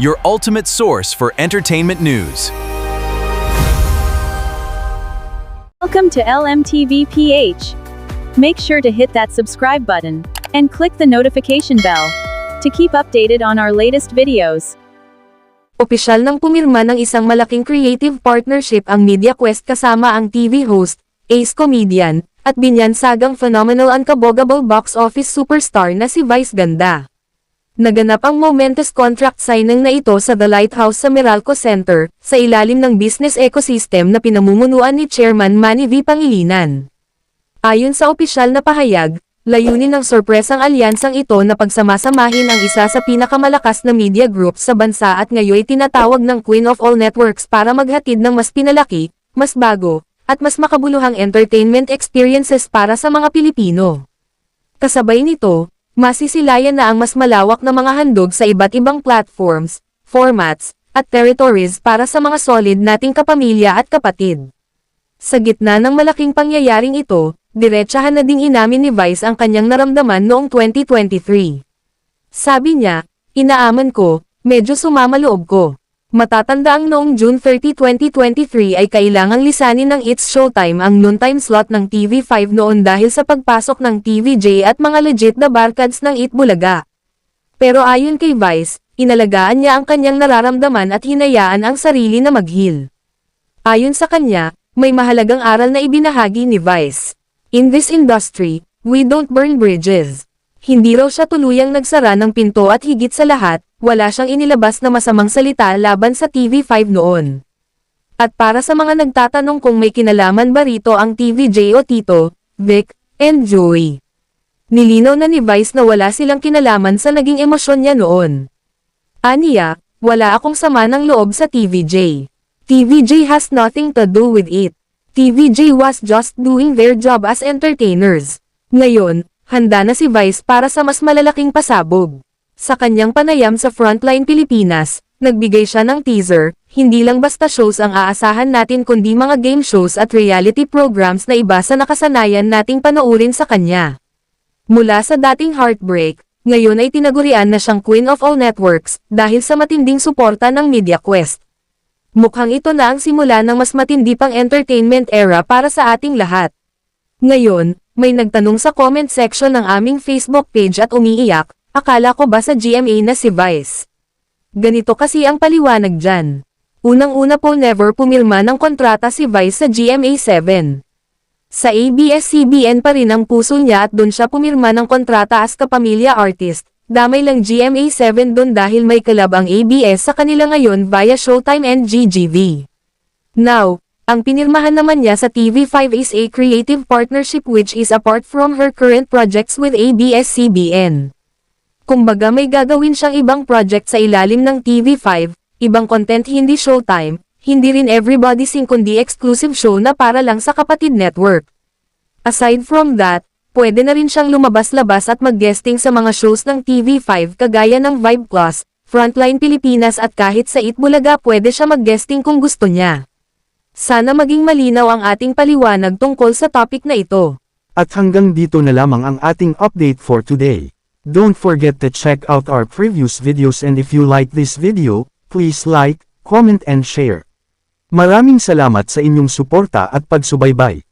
your ultimate source for entertainment news. Welcome to LMTV PH. Make sure to hit that subscribe button and click the notification bell to keep updated on our latest videos. Opisyal nang pumirma ng isang malaking creative partnership ang MediaQuest kasama ang TV host, ace comedian, at binyansagang phenomenal unkabogable box office superstar na si Vice Ganda. Naganap ang momentous contract signing na ito sa The Lighthouse sa Meralco Center, sa ilalim ng business ecosystem na pinamumunuan ni Chairman Manny V. Pangilinan. Ayon sa opisyal na pahayag, layunin ng sorpresang alyansang ito na pagsamasamahin ang isa sa pinakamalakas na media group sa bansa at ngayoy tinatawag ng Queen of All Networks para maghatid ng mas pinalaki, mas bago, at mas makabuluhang entertainment experiences para sa mga Pilipino. Kasabay nito, masisilayan na ang mas malawak na mga handog sa iba't ibang platforms, formats, at territories para sa mga solid nating kapamilya at kapatid. Sa gitna ng malaking pangyayaring ito, diretsahan na ding inamin ni Vice ang kanyang naramdaman noong 2023. Sabi niya, "Inaaman ko, medyo sumama loob ko. Matatandaang noong June 30, 2023 ay kailangang lisanin ng It's Showtime ang noontime slot ng TV5 noon dahil sa pagpasok ng TVJ at mga legit na barkads ng It Bulaga." Pero ayon kay Vice, inalagaan niya ang kanyang nararamdaman at hinayaan ang sarili na mag-heal. Ayon sa kanya, may mahalagang aral na ibinahagi ni Vice. "In this industry, we don't burn bridges." Hindi raw siya tuluyang nagsara ng pinto at higit sa lahat, wala siyang inilabas na masamang salita laban sa TV5 noon. At para sa mga nagtatanong kung may kinalaman ba rito ang TVJ o Tito, Vic, and Joey, nilinaw na ni Vice na wala silang kinalaman sa naging emosyon niya noon. Aniya, "Wala akong sama ng loob sa TVJ. TVJ has nothing to do with it. TVJ was just doing their job as entertainers." Ngayon, handa na si Vice para sa mas malalaking pasabog. Sa kanyang panayam sa Frontline Pilipinas, nagbigay siya ng teaser, "Hindi lang basta shows ang aasahan natin kundi mga game shows at reality programs na iba sa nakasanayan nating panoorin sa kanya." Mula sa dating heartbreak, ngayon ay tinagurian na siyang Queen of All Networks, dahil sa matinding suporta ng MediaQuest. Mukhang ito na ang simula ng mas matindi pang entertainment era para sa ating lahat. Ngayon, may nagtanong sa comment section ng aming Facebook page at umiiyak, "Akala ko ba sa GMA na si Vice?" Ganito kasi ang paliwanag dyan. Unang-una po never pumirma ng kontrata si Vice sa GMA7. Sa ABS-CBN pa rin ang puso niya at doon siya pumirma ng kontrata as kapamilya artist. Damay lang GMA7 doon dahil may kalab ang ABS sa kanila ngayon via Showtime and GGV. Now, ang pinirmahan naman niya sa TV5 is a creative partnership which is apart from her current projects with ABS-CBN. Kumbaga may gagawin siyang ibang project sa ilalim ng TV5, ibang content hindi Showtime, hindi rin Everybody Sing kundi exclusive show na para lang sa kapatid network. Aside from that, pwede na rin siyang lumabas-labas at mag-guesting sa mga shows ng TV5 kagaya ng Vibe Plus, Frontline Pilipinas at kahit sa It Bulaga pwede siya mag-guesting kung gusto niya. Sana maging malinaw ang ating paliwanag tungkol sa topic na ito. At hanggang dito na lamang ang ating update for today. Don't forget to check out our previous videos and if you like this video, please like, comment and share. Maraming salamat sa inyong suporta at pagsubaybay.